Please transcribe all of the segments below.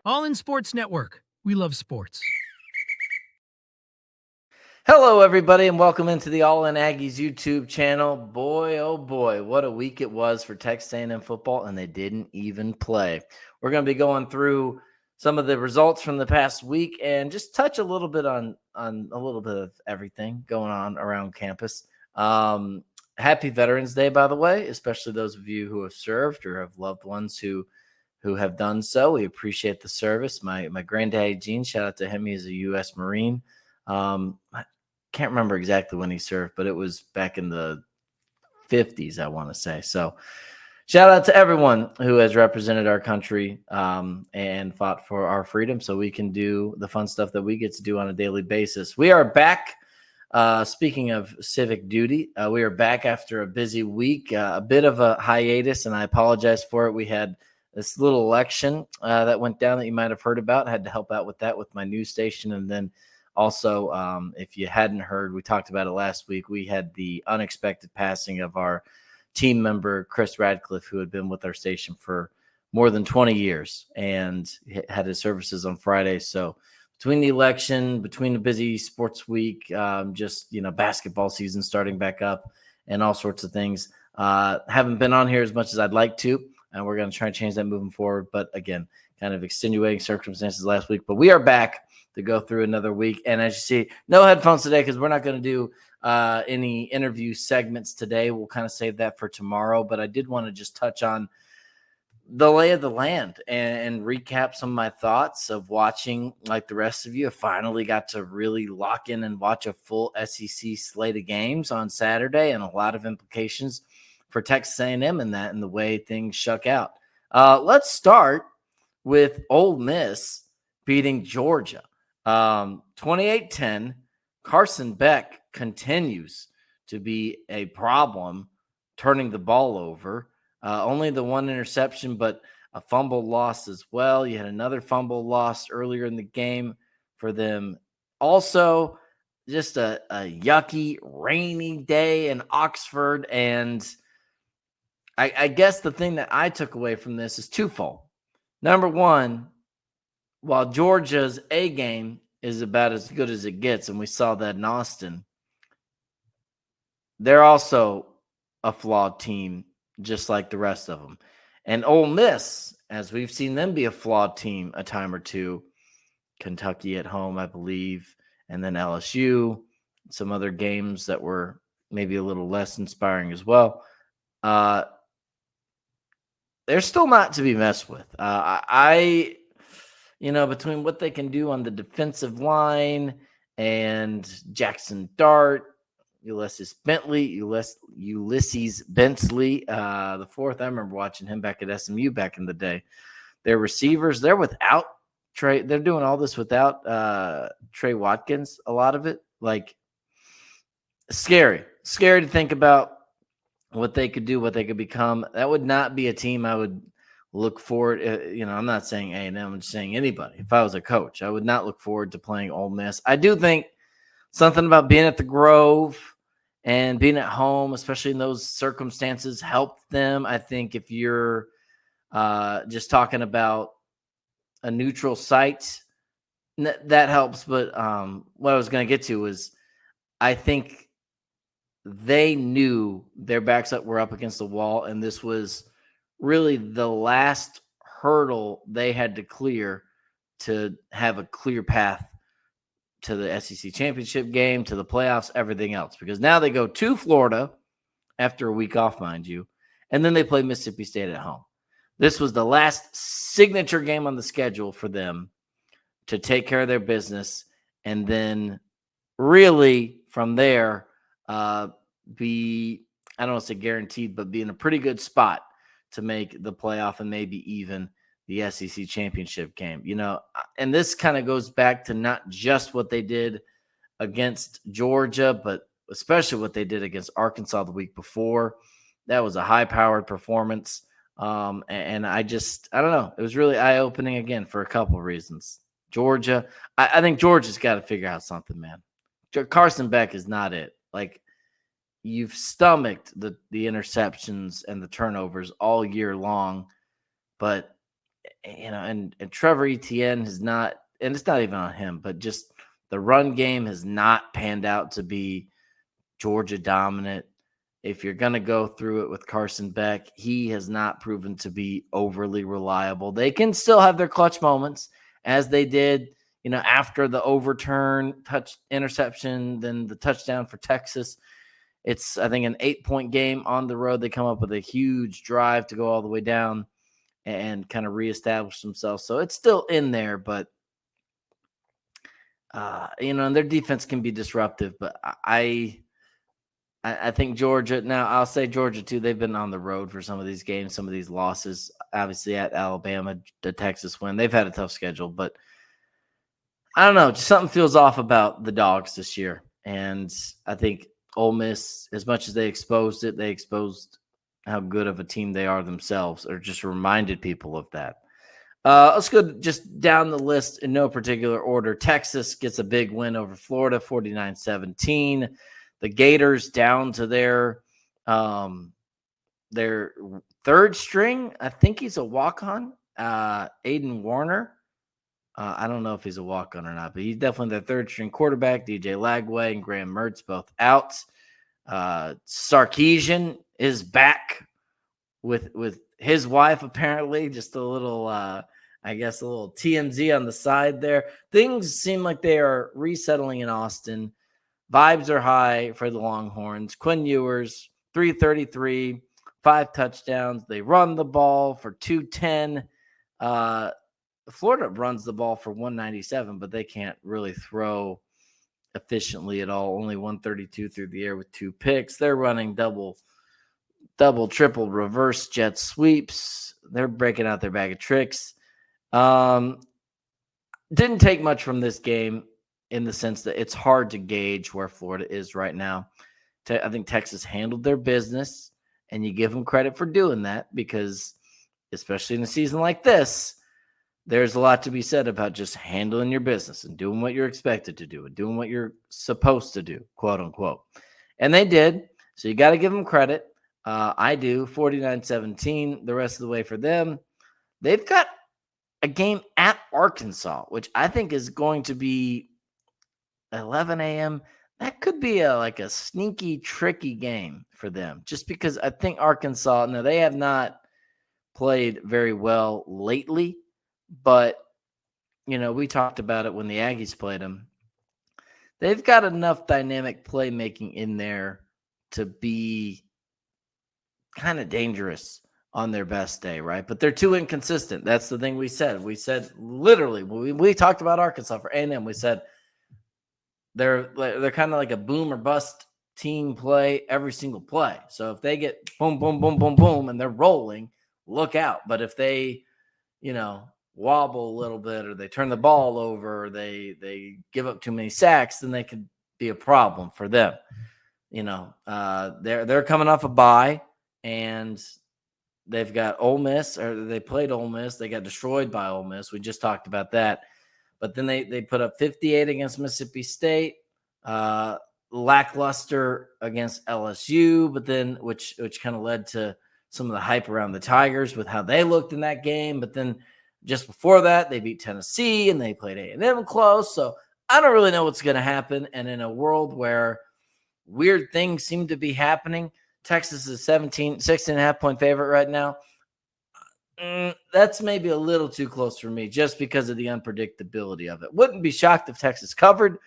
All In Sports Network. We love sports. Hello, everybody, and welcome into the All In Aggies YouTube channel. Boy, oh boy, what a week it was for Texas A&M football, and they didn't even play. We're going to be going through some of the results from the past week and just touch a little bit on a little bit of everything going on around campus. Happy Veterans Day, by the way, especially those of you who have served or have loved ones who have done so. We appreciate the service. My granddad, Gene, shout out to him. He's a U.S. Marine. I can't remember exactly when he served, but it was back in the 50s, I want to say. So shout out to everyone who has represented our country and fought for our freedom so we can do the fun stuff that we get to do on a daily basis. We are back. Speaking of civic duty, we are back after a busy week, a bit of a hiatus, and I apologize for it. We had this little election that went down that you might have heard about. I had to help out with that with my news station. And then also, if you hadn't heard, we talked about it last week. We had the unexpected passing of our team member, Chris Radcliffe, who had been with our station for more than 20 years and had his services on Friday. So between the election, between the busy sports week, basketball season starting back up and all sorts of things, haven't been on here as much as I'd like to. And we're going to try and change that moving forward. But again, kind of extenuating circumstances last week. But we are back to go through another week. And as you see, no headphones today because we're not going to do any interview segments today. We'll kind of save that for tomorrow. But I did want to just touch on the lay of the land and recap some of my thoughts of watching, like the rest of you. I finally got to really lock in and watch a full SEC slate of games on Saturday, and a lot of implications for Texas A&M in that and the way things shook out. Let's start with Ole Miss beating Georgia. 28-10. Carson Beck continues to be a problem turning the ball over. Only the one interception, but a fumble loss as well. You had another fumble loss earlier in the game for them. Also, just a yucky, rainy day in Oxford. And I guess the thing that I took away from this is twofold. Number one, while Georgia's A game is about as good as it gets, and we saw that in Austin, they're also a flawed team, just like the rest of them. And Ole Miss, as we've seen them be a flawed team a time or two, Kentucky at home, I believe, and then LSU, some other games that were maybe a little less inspiring as well. They're still not to be messed with. Between what they can do on the defensive line and Jackson Dart, Ulysses Bentley, the fourth. I remember watching him back at SMU back in the day. Their receivers, they're without Trey. They're doing all this without Trey Watkins. A lot of it, like, scary to think about what they could do, what they could become. That would not be a team I would look forward. I'm not saying A&M, I'm just saying anybody. If I was a coach, I would not look forward to playing Ole Miss. I do think something about being at the Grove and being at home, especially in those circumstances, helped them. I think if you're just talking about a neutral site, that helps. But what I was going to get to was I think they knew their backs were up against the wall, and this was really the last hurdle they had to clear to have a clear path to the SEC championship game, to the playoffs, everything else. Because now they go to Florida after a week off, mind you, and then they play Mississippi State at home. This was the last signature game on the schedule for them to take care of their business, and then really from there be, I don't want to say guaranteed, but be in a pretty good spot to make the playoff and maybe even the SEC championship game. And this kind of goes back to not just what they did against Georgia, but especially what they did against Arkansas the week before. That was a high-powered performance. And I don't know. It was really eye-opening again for a couple of reasons. Georgia, I think Georgia's got to figure out something, man. Carson Beck is not it. Like, you've stomached the interceptions and the turnovers all year long, but and Trevor Etienne has not, and it's not even on him, but just the run game has not panned out to be Georgia dominant. If you're going to go through it with Carson Beck, he has not proven to be overly reliable. They can still have their clutch moments, as they did, after the overturn, interception, then the touchdown for Texas. It's, I think, an 8-point game on the road. They come up with a huge drive to go all the way down and kind of reestablish themselves. So it's still in there, but and their defense can be disruptive. But I think Georgia, now I'll say Georgia too, they've been on the road for some of these games, some of these losses, obviously at Alabama, the Texas win. They've had a tough schedule, but I don't know, just something feels off about the Dogs this year. And I think Ole Miss, as much as they exposed it, they exposed how good of a team they are themselves, or just reminded people of that. Let's go just down the list in no particular order. Texas gets a big win over Florida, 49-17. The Gators down to their third string. I think he's a walk-on, Aiden Warner. I don't know if he's a walk-on or not, but he's definitely their third-string quarterback. DJ Lagway and Graham Mertz both out. Sarkisian is back with his wife, apparently. Just a little, a little TMZ on the side there. Things seem like they are resettling in Austin. Vibes are high for the Longhorns. Quinn Ewers, 333, 5 touchdowns. They run the ball for 210. Florida runs the ball for 197, but they can't really throw efficiently at all. Only 132 through the air with 2 picks. They're running double, triple, reverse jet sweeps. They're breaking out their bag of tricks. Didn't take much from this game in the sense that it's hard to gauge where Florida is right now. I think Texas handled their business, and you give them credit for doing that because, especially in a season like this, there's a lot to be said about just handling your business and doing what you're expected to do and doing what you're supposed to do, quote unquote. And they did. So you got to give them credit. I do. 49-17 the rest of the way for them. They've got a game at Arkansas, which I think is going to be 11 a.m. That could be a sneaky, tricky game for them, just because I think Arkansas, now they have not played very well lately, but, we talked about it when the Aggies played them. They've got enough dynamic playmaking in there to be kind of dangerous on their best day, right? But they're too inconsistent. That's the thing we said. We said literally, we talked about Arkansas for A&M. We said they're kind of like a boom or bust team play every single play. So if they get boom, boom, boom, boom, boom, and they're rolling, look out. But if they, wobble a little bit, or they turn the ball over, or they give up too many sacks, then they could be a problem for them. They're coming off a bye, and they've got Ole Miss, or they played Ole Miss. They got destroyed by Ole Miss. We just talked about that. But then they put up 58 against Mississippi State, lackluster against LSU, but then which kind of led to some of the hype around the Tigers with how they looked in that game. But then just before that, they beat Tennessee and they played A&M close. So I don't really know what's going to happen. And in a world where weird things seem to be happening, Texas is 16.5-point favorite right now. That's maybe a little too close for me just because of the unpredictability of it. Wouldn't be shocked if Texas covered,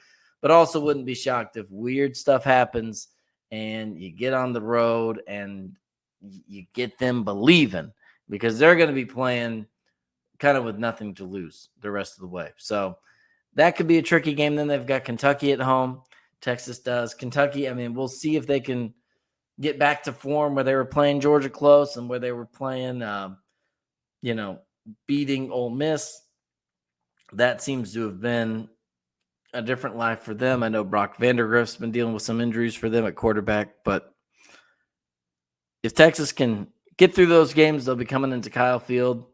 but also wouldn't be shocked if weird stuff happens and you get on the road and you get them believing, because they're going to be playing kind of with nothing to lose the rest of the way. So that could be a tricky game. Then they've got Kentucky at home. Texas does. Kentucky, we'll see if they can get back to form where they were playing Georgia close and where they were playing, beating Ole Miss. That seems to have been a different life for them. I know Brock Vandergrift's been dealing with some injuries for them at quarterback, but if Texas can get through those games, they'll be coming into Kyle Field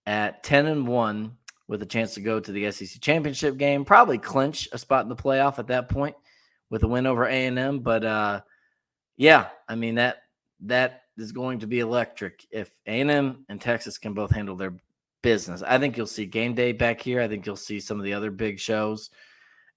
at 10-1 with a chance to go to the SEC championship game, probably clinch a spot in the playoff at that point with a win over A&M. But that is going to be electric if A&M and Texas can both handle their business. I think you'll see Game Day back here. I think you'll see some of the other big shows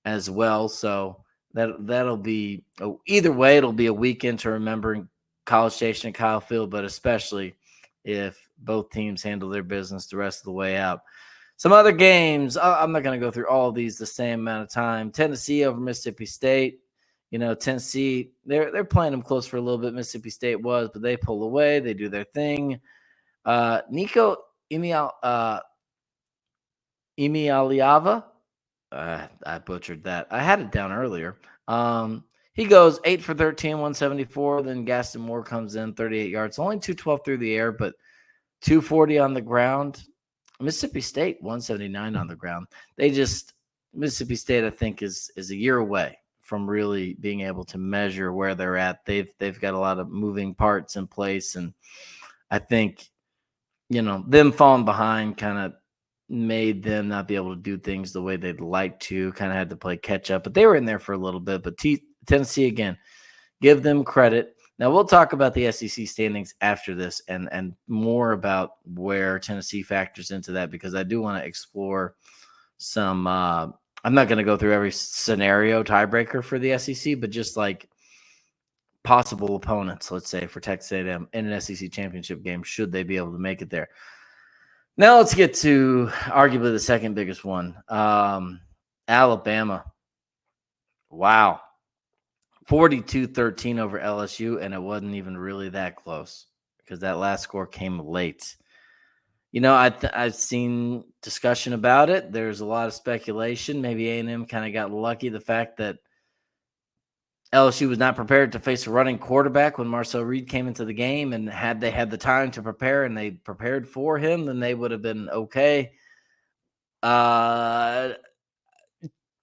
as well. So that'll be either way. It'll be a weekend to remember in College Station and Kyle Field, but especially if both teams handle their business the rest of the way out. Some other games. I'm not going to go through all of these the same amount of time. Tennessee over Mississippi State. Tennessee, they're playing them close for a little bit. Mississippi State was, but they pull away. They do their thing. Nico Imialiava. I butchered that. I had it down earlier. He goes 8 for 13, 174. Then Gaston Moore comes in, 38 yards. Only 212 through the air, but 240 on the ground. Mississippi State, 179 on the ground. Mississippi State, I think, is a year away from really being able to measure where they're at. They've got a lot of moving parts in place, and I think, them falling behind kind of made them not be able to do things the way they'd like to, kind of had to play catch up, but they were in there for a little bit. But Tennessee, again, give them credit. Now we'll talk about the SEC standings after this and more about where Tennessee factors into that, because I do want to explore some, I'm not going to go through every scenario tiebreaker for the SEC, but just like possible opponents, let's say, for Texas A&M in an SEC championship game, should they be able to make it there. Now let's get to arguably the second biggest one. Alabama. Wow. 42-13 over LSU, and it wasn't even really that close because that last score came late. I've seen discussion about it. There's a lot of speculation. Maybe A&M kind of got lucky. The fact that LSU was not prepared to face a running quarterback when Marcel Reed came into the game, and had they had the time to prepare and they prepared for him, then they would have been okay.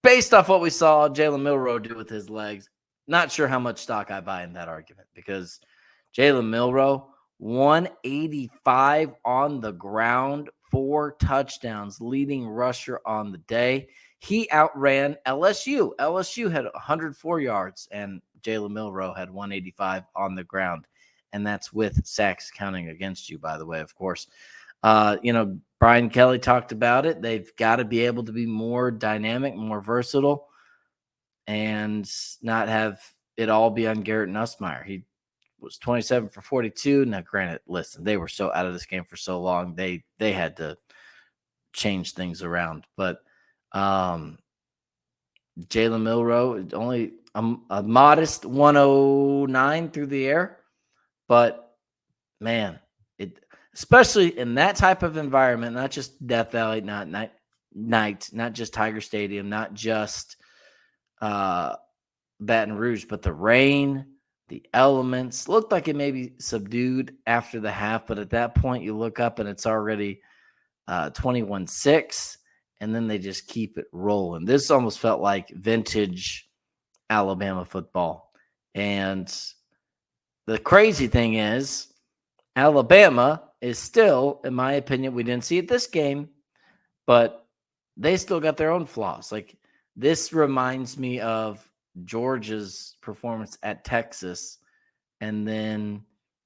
Based off what we saw Jalen Milroe do with his legs, not sure how much stock I buy in that argument, because Jalen Milroe, 185 on the ground, 4 touchdowns, leading rusher on the day. He outran LSU. LSU had 104 yards, and Jalen Milroe had 185 on the ground. And that's with sacks counting against you, by the way, of course. Brian Kelly talked about it. They've got to be able to be more dynamic, more versatile, and not have it all be on Garrett Nussmeier. He was 27 for 42. Now, granted, listen, they were so out of this game for so long, they had to change things around. But Jalen Milroe, only a modest 109 through the air. But, man, especially in that type of environment, not just Death Valley, not just Tiger Stadium, not just Baton Rouge, but the rain, the elements. Looked like it may be subdued after the half, but at that point you look up and it's already 21-6, and then they just keep it rolling. This almost felt like vintage Alabama football. And the crazy thing is, Alabama is still, in my opinion, we didn't see it this game, but they still got their own flaws. Like, this reminds me of Georgia's performance at Texas. And then,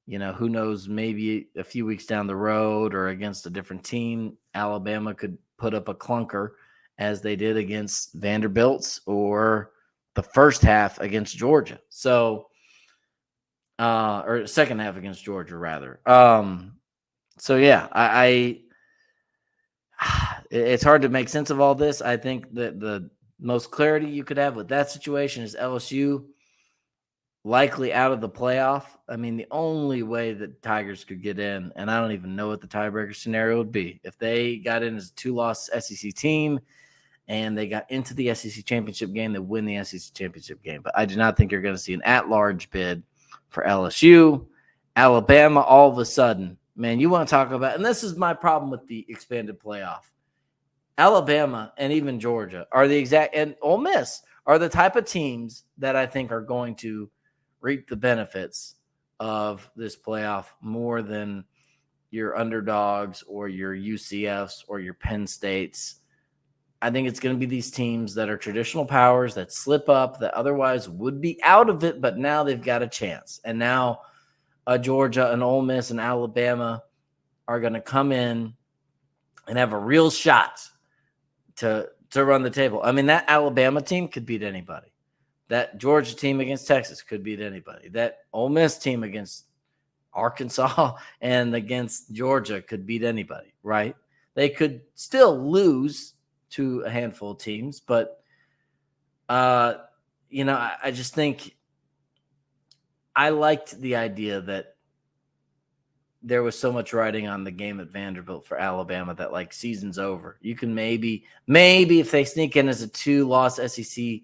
who knows, maybe a few weeks down the road or against a different team, Alabama could put up a clunker as they did against Vanderbilt or the first half against Georgia. So, or second half against Georgia, rather. So yeah, it's hard to make sense of all this. I think that the most clarity you could have with that situation is LSU likely out of the playoff. I mean, the only way that Tigers could get in, and I don't even know what the tiebreaker scenario would be, if they got in as a 2-loss SEC team and they got into the SEC championship game, they win the SEC championship game. But I do not think you're going to see an at-large bid for LSU. Alabama, all of a sudden, man, you want to talk about, and this is my problem with the expanded playoff. Alabama and even Georgia are the exact, and Ole Miss are the type of teams that I think are going to reap the benefits of this playoff more than your underdogs or your UCFs or your Penn States. I think it's going to be these teams that are traditional powers that slip up, that otherwise would be out of it, but now they've got a chance. And now Georgia and Ole Miss and Alabama are going to come in and have a real shot to run the table. I mean, that Alabama team could beat anybody. That Georgia team against Texas could beat anybody. That Ole Miss team against Arkansas and against Georgia could beat anybody, right? They could still lose to a handful of teams, but I just think I liked the idea that there was so much riding on the game at Vanderbilt for Alabama that like season's over. You can maybe if they sneak in as a 2-loss SEC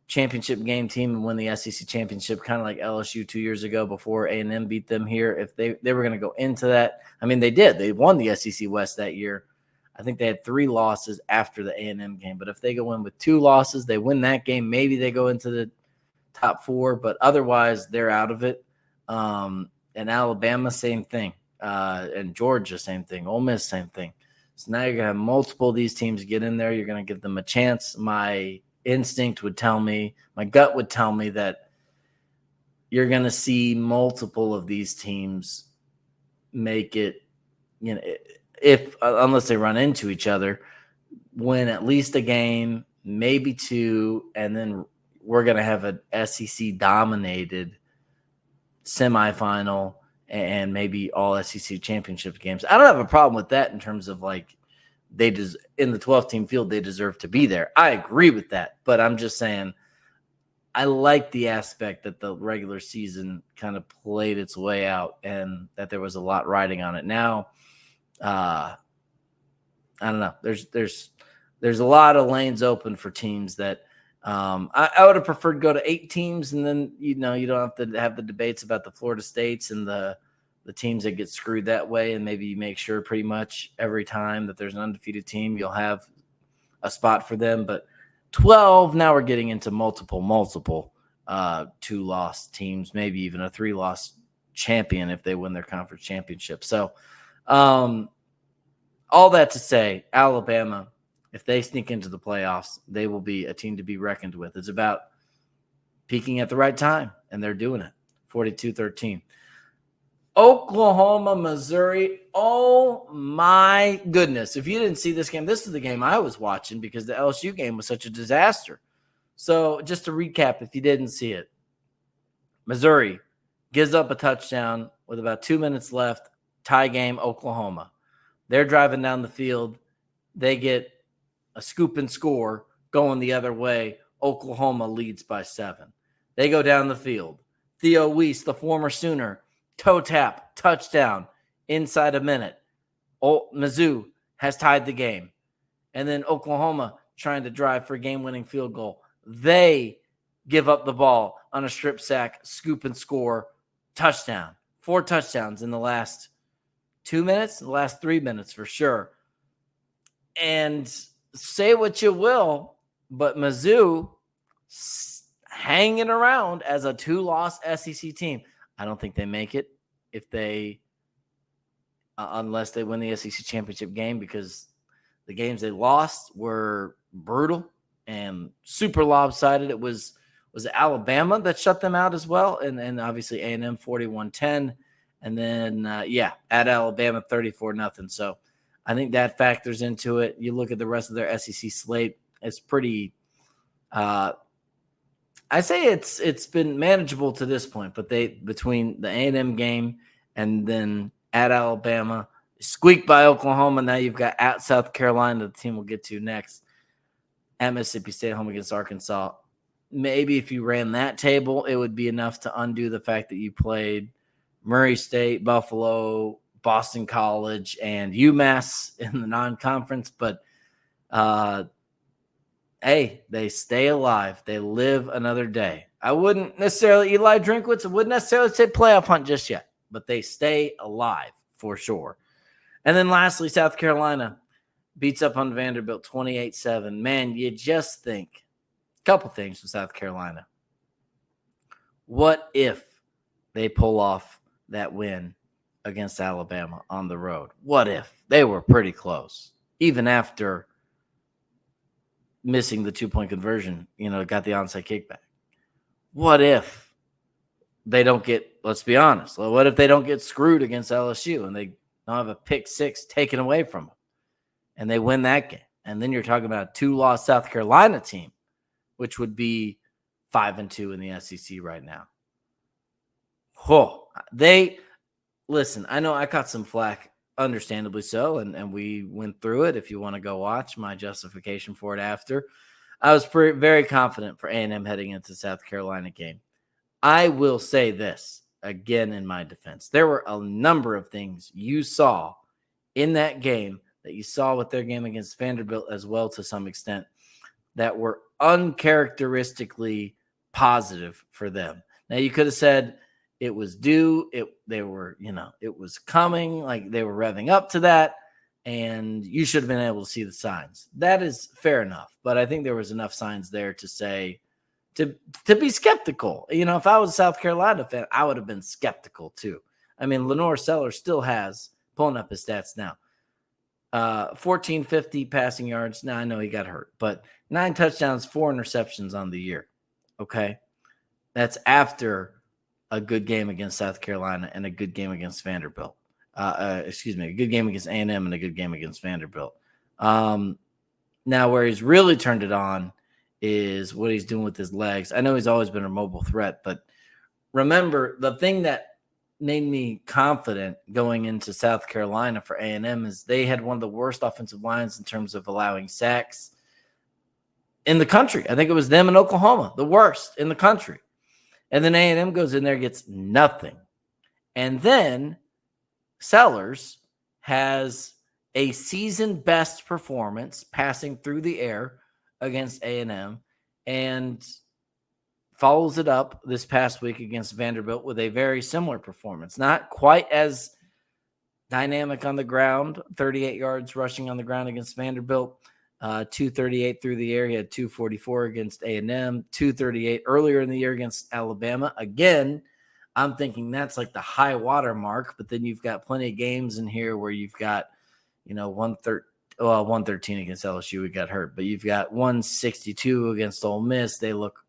championship game team and win the SEC championship, kind of like LSU 2 years ago before A&M beat them here. If they were going to go into that, I mean, they did. They won the SEC West that year. I think they had 3 losses after the A&M game. But if they go in with 2 losses, they win that game. Maybe they go into the top 4, but otherwise they're out of it. And Alabama, same thing. And Georgia, same thing. Ole Miss, same thing. So now you're going to have multiple of these teams get in there. You're going to give them a chance. My instinct would tell me, my gut would tell me that you're going to see multiple of these teams make it, unless they run into each other, win at least a game, maybe 2, and then we're going to have an SEC dominated semifinal and maybe all SEC championship games. I don't have a problem with that in terms of like in the 12-team field, they deserve to be there. I agree with that, but I'm just saying I like the aspect that the regular season kind of played its way out and that there was a lot riding on it. Now, I don't know. There's a lot of lanes open for teams that I would have preferred to go to 8 teams, and then you don't have to have the debates about the Florida States and the teams that get screwed that way, and maybe you make sure pretty much every time that there's an undefeated team, you'll have a spot for them. But 12, now we're getting into multiple 2-loss teams, maybe even a 3-loss champion if they win their conference championship. So all that to say, Alabama, if they sneak into the playoffs, they will be a team to be reckoned with. It's about peaking at the right time, and they're doing it. 42-13. Oklahoma, Missouri. Oh, my goodness. If you didn't see this game, this is the game I was watching because the LSU game was such a disaster. So just to recap, if you didn't see it, Missouri gives up a touchdown with about 2 minutes left, tie game, Oklahoma. They're driving down the field. They get a scoop and score going the other way. Oklahoma leads by 7. They go down the field. Theo Weiss, the former Sooner, toe tap, touchdown, inside a minute. Mizzou has tied the game. And then Oklahoma trying to drive for a game-winning field goal. They give up the ball on a strip sack, scoop and score, touchdown. 4 touchdowns in the last 2 minutes, the last 3 minutes for sure. And say what you will, but Mizzou hanging around as a 2-loss SEC team. I don't think they make it unless they win the SEC championship game, because the games they lost were brutal and super lopsided. It was Alabama that shut them out as well, and obviously A&M 41-10, and then at Alabama 34-0. So I think that factors into it. You look at the rest of their SEC slate; it's pretty. I say it's been manageable to this point, but between the A&M game and then at Alabama, squeaked by Oklahoma. Now you've got at South Carolina, the team we'll get to next, at Mississippi State, home against Arkansas. Maybe if you ran that table, it would be enough to undo the fact that you played Murray State, Buffalo, Boston College, and UMass in the non-conference. But hey, they stay alive. They live another day. I wouldn't necessarily, Eli Drinkwitz, I wouldn't necessarily say playoff hunt just yet, but they stay alive for sure. And then lastly, South Carolina beats up on Vanderbilt 28-7. Man, you just think a couple things from South Carolina. What if they pull off that win against Alabama on the road? What if? They were pretty close, even after missing the 2-point conversion, got the onside kickback. What if they don't get, let's be honest, what if they don't get screwed against LSU and they don't have a pick 6 taken away from them? and they win that game. And then you're talking about a 2-loss South Carolina team, which would be 5-2 in the SEC right now. Listen, I know I caught some flack, understandably so, and we went through it. If you want to go watch my justification for it after, I was very confident for A&M heading into the South Carolina game. I will say this again in my defense. There were a number of things you saw in that game that you saw with their game against Vanderbilt as well to some extent that were uncharacteristically positive for them. Now, you could have said it was due. It was coming, like they were revving up to that, and you should have been able to see the signs. That is fair enough, but I think there was enough signs there to say, to be skeptical. If I was a South Carolina fan, I would have been skeptical too. I mean, Lenore Sellers still has, pulling up his stats now, 1,450 passing yards. Now, I know he got hurt, but 9 touchdowns, 4 interceptions on the year. Okay. That's after a good game against South Carolina and a good game against Vanderbilt. A good game against A&M and a good game against Vanderbilt. Now, where he's really turned it on is what he's doing with his legs. I know he's always been a mobile threat, but remember, the thing that made me confident going into South Carolina for A&M is they had one of the worst offensive lines in terms of allowing sacks in the country. I think it was them in Oklahoma, the worst in the country. And then A&M goes in there, gets nothing. And then Sellers has a season-best performance passing through the air against A&M and follows it up this past week against Vanderbilt with a very similar performance. Not quite as dynamic on the ground, 38 yards rushing on the ground against Vanderbilt, 238 through the air. He had 244 against A&M, 238 earlier in the year against Alabama. Again, I'm thinking that's like the high water mark, but then you've got plenty of games in here where you've got, 113 against LSU. We got hurt, but you've got 162 against Ole Miss. They look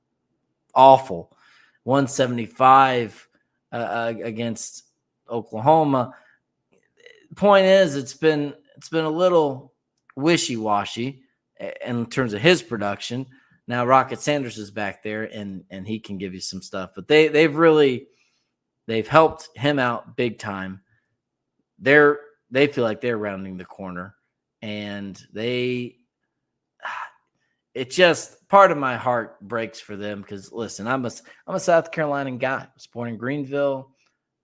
awful. 175 against Oklahoma. Point is, it's been a little wishy-washy in terms of his production. Now Rocket Sanders is back there, and he can give you some stuff. But they've helped him out big time. They feel like they're rounding the corner, and it just, part of my heart breaks for them because, listen, I'm a South Carolinian guy. I was born in Greenville.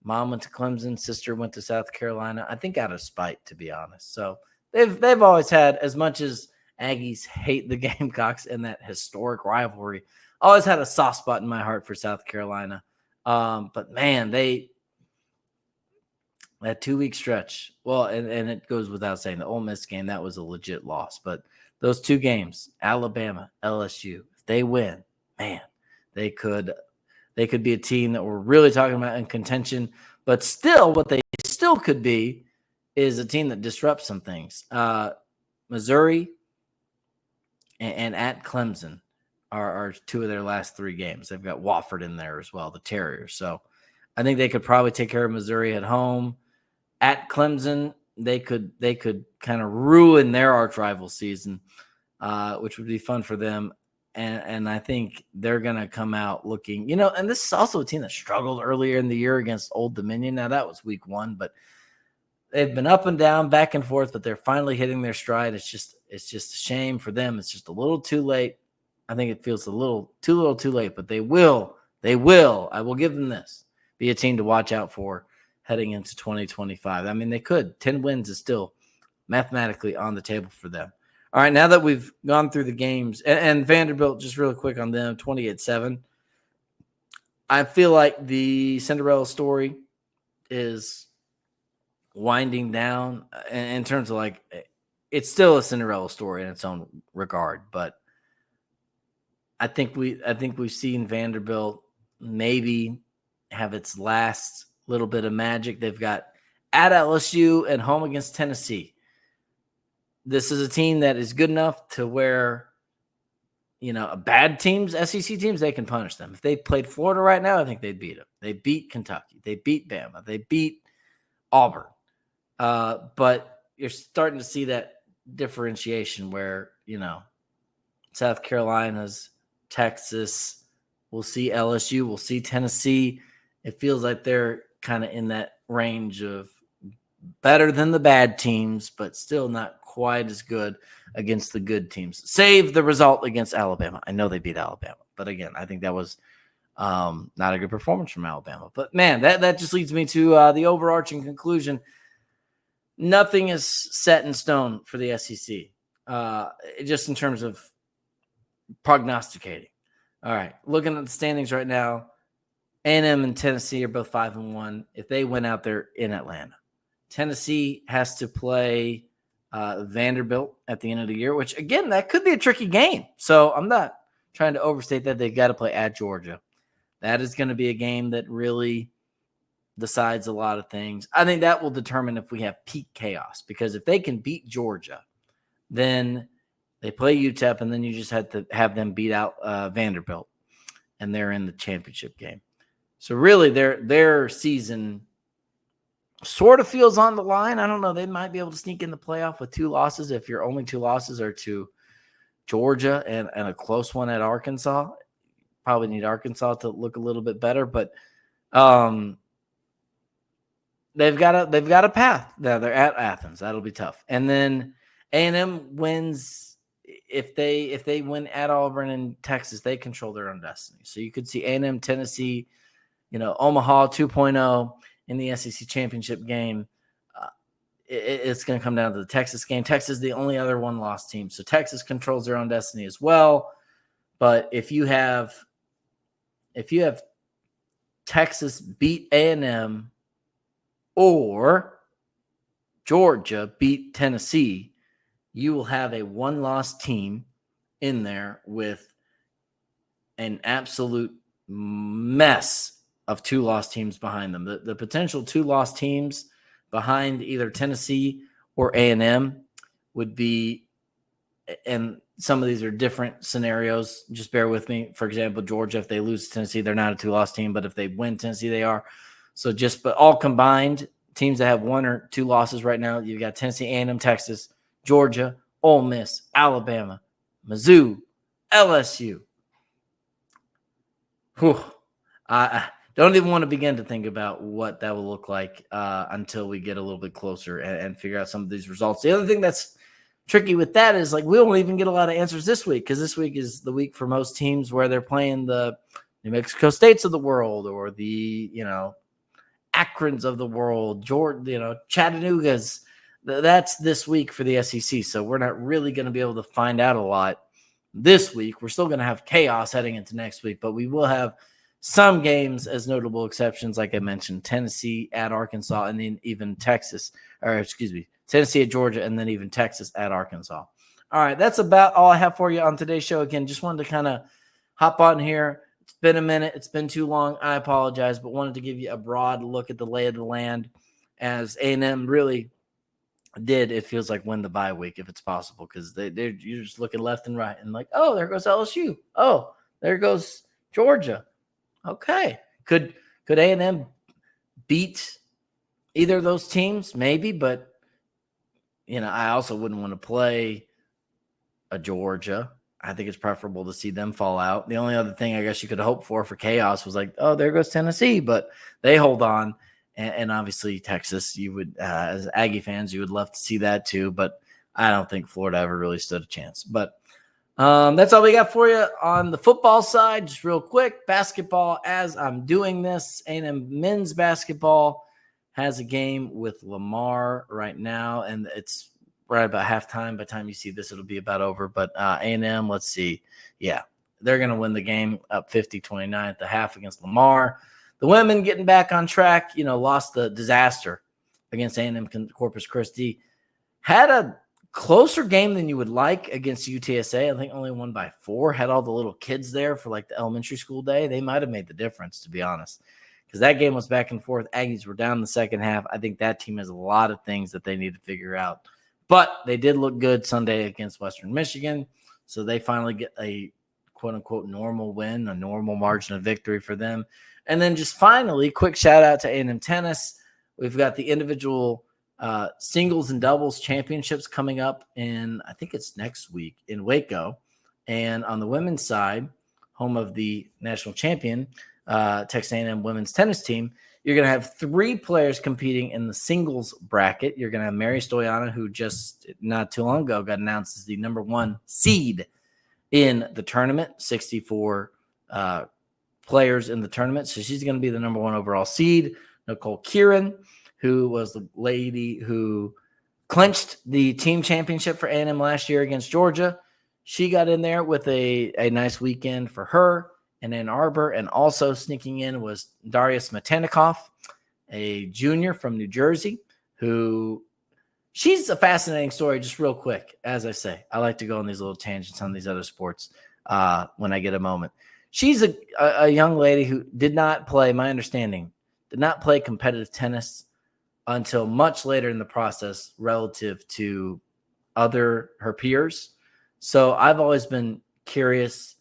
Mom went to Clemson. Sister went to South Carolina. I think out of spite, to be honest. So they've always had, as much as Aggies hate the Gamecocks and that historic rivalry, always had a soft spot in my heart for South Carolina. But man, that 2-week stretch, well, and it goes without saying, the Ole Miss game, that was a legit loss. But those 2 games, Alabama, LSU, if they win, man, they could be a team that we're really talking about in contention. But still, what they still could be is a team that disrupts some things. Missouri and at Clemson are 2 of their last 3 games. They've got Wofford in there as well, the Terriers. So I think they could probably take care of Missouri at home. At Clemson, they could kind of ruin their arch rival season, which would be fun for them. And I think they're going to come out looking, and this is also a team that struggled earlier in the year against Old Dominion. Now, that was week 1, but they've been up and down, back and forth, but they're finally hitting their stride. It's just a shame for them. It's just a little too late. I think it feels a little too late, but they will, I will give them this, be a team to watch out for heading into 2025. I mean, they could. 10 wins is still mathematically on the table for them. All right, now that we've gone through the games, and Vanderbilt, just real quick on them, 28-7. I feel like the Cinderella story is winding down in terms of, like, it's still a Cinderella story in its own regard, but I think we've seen Vanderbilt maybe have its last little bit of magic. They've got at LSU and home against Tennessee. This is a team that is good enough to where, bad teams, SEC teams, they can punish them. If they played Florida right now, I think they'd beat them. They beat Kentucky. They beat Bama. They beat Auburn. But you're starting to see that differentiation where, South Carolina's, Texas, we'll see LSU, we'll see Tennessee. It feels like they're kind of in that range of better than the bad teams, but still not quite as good against the good teams. Save the result against Alabama. I know they beat Alabama, but again, I think that was not a good performance from Alabama. But man, that just leads me to the overarching conclusion. Nothing is set in stone for the SEC, just in terms of prognosticating. All right, looking at the standings right now, A&M and Tennessee are both 5-1. If they win out, they're in Atlanta. Tennessee has to play Vanderbilt at the end of the year, which, again, that could be a tricky game. So I'm not trying to overstate that. They've got to play at Georgia. That is going to be a game that really decides a lot of things. I think that will determine if we have peak chaos, because if they can beat Georgia, then they play UTEP, and then you just have to have them beat out Vanderbilt, and they're in the championship game. So really their season sort of feels on the line. I don't know. They might be able to sneak in the playoff with 2 losses if your only 2 losses are to Georgia and a close one at Arkansas. Probably need Arkansas to look a little bit better, but they've got a path. Now they're at Athens. That'll be tough. And then A&M wins. If they win at Auburn and Texas, they control their own destiny. So you could see A&M, Tennessee, Omaha 2.0 in the SEC championship game. It's going to come down to the Texas game. Texas is the only other 1-loss team. So Texas controls their own destiny as well. But if you have Texas beat A&M or Georgia beat Tennessee, you will have a 1-loss team in there with an absolute mess of 2-loss teams behind them. The potential 2-loss teams behind either Tennessee or A&M would be, and some of these are different scenarios. Just bear with me. For example, Georgia, if they lose to Tennessee, they're not a 2-loss team, but if they win Tennessee, they are. So but all combined, teams that have 1 or 2 losses right now, you've got Tennessee, A&M, Texas, Georgia, Ole Miss, Alabama, Mizzou, LSU. Whew. I don't even want to begin to think about what that will look like until we get a little bit closer and figure out some of these results. The other thing that's tricky with that is, like, we won't even get a lot of answers this week, because this week is the week for most teams where they're playing the New Mexico States of the world, or the, Akrons of the world, Chattanoogas. That's this week for the SEC. So we're not really going to be able to find out a lot this week. We're still going to have chaos heading into next week, but we will have some games as notable exceptions. Like I mentioned, Tennessee at Arkansas, and then even Tennessee at Georgia, and then even Texas at Arkansas. All right, that's about all I have for you on today's show. Again, just wanted to kind of hop on here. It's been a minute. It's been too long. I apologize, but wanted to give you a broad look at the lay of the land, as A&M really did, it feels like, win the bye week if it's possible, because you're just looking left and right and like, oh, there goes LSU. Oh, there goes Georgia. Okay. Could A&M beat either of those teams? Maybe, but I also wouldn't want to play a Georgia. I think it's preferable to see them fall out. The only other thing I guess you could hope for chaos was like, oh, there goes Tennessee, but they hold on. And obviously Texas, you would, as Aggie fans, you would love to see that too, but I don't think Florida ever really stood a chance. But that's all we got for you on the football side. Just real quick, basketball, as I'm doing this, A&M men's basketball has a game with Lamar right now, and it's right about halftime. By the time you see this, it'll be about over. But A&M, let's see. Yeah, they're going to win the game up 50-29 at the half against Lamar. The women getting back on track, lost the disaster against A&M Corpus Christi. Had a closer game than you would like against UTSA. I think only won by 4. Had all the little kids there for like the elementary school day. They might have made the difference, to be honest, because that game was back and forth. Aggies were down in the second half. I think that team has a lot of things that they need to figure out. But they did look good Sunday against Western Michigan, so they finally get a quote-unquote normal win, a normal margin of victory for them. And then just finally, quick shout-out to A&M Tennis. We've got the individual singles and doubles championships coming up in, I think it's next week in Waco. And on the women's side, home of the national champion, Texas A&M women's tennis team, you're going to have 3 players competing in the singles bracket. You're going to have Mary Stoyana, who just not too long ago got announced as the number 1 seed in the tournament, 64 players in the tournament. So she's going to be the number 1 overall seed. Nicole Kieran, who was the lady who clinched the team championship for A&M last year against Georgia. She got in there with a nice weekend for her in Ann Arbor. And also sneaking in was Daria Smetanikoff, a junior from New Jersey, who she's a fascinating story. Just real quick, as I say, I like to go on these little tangents on these other sports when I get a moment. She's a young lady who did not play, my understanding, did not play competitive tennis until much later in the process relative to her peers. So I've always been curious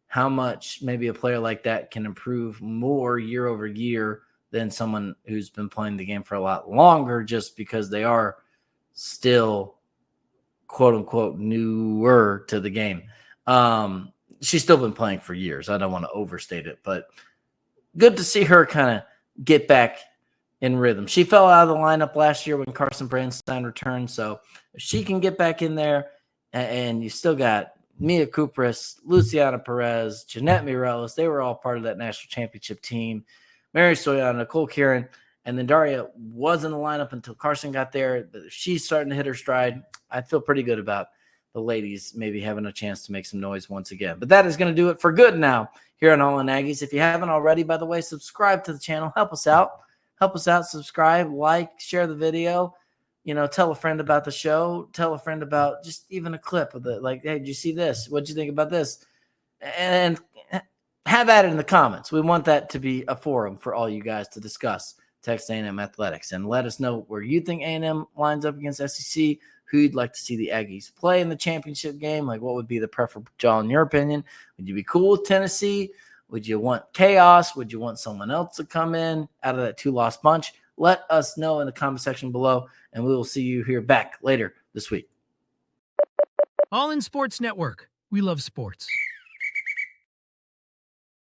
how much maybe a player like that can improve more year over year than someone who's been playing the game for a lot longer, just because they are still quote unquote newer to the game. She's still been playing for years. I don't want to overstate it, but good to see her kind of get back in rhythm. She fell out of the lineup last year when Carson Branstein returned. So if she can get back in there, and you still got Mia Kupris, Luciana Perez, Jeanette Mireles, they were all part of that national championship team. Mary Stoyana, Nicole Kieran, and then Daria was in the lineup until Carson got there. But she's starting to hit her stride. I feel pretty good about the ladies maybe having a chance to make some noise once again. But that is going to do it for good now here on All In Aggies. If you haven't already, by the way, subscribe to the channel. Help us out. Subscribe, like, share the video. Tell a friend about the show. Tell a friend about just even a clip of it. Like, hey, did you see this? What'd you think about this? And have at it in the comments. We want that to be a forum for all you guys to discuss Texas A&M athletics. And let us know where you think A&M lines up against SEC, who you'd like to see the Aggies play in the championship game. Like, what would be the preferable draw in your opinion? Would you be cool with Tennessee? Would you want chaos? Would you want someone else to come in out of that 2-loss bunch? Let us know in the comment section below, and we will see you here back later this week. All In Sports Network. We love sports.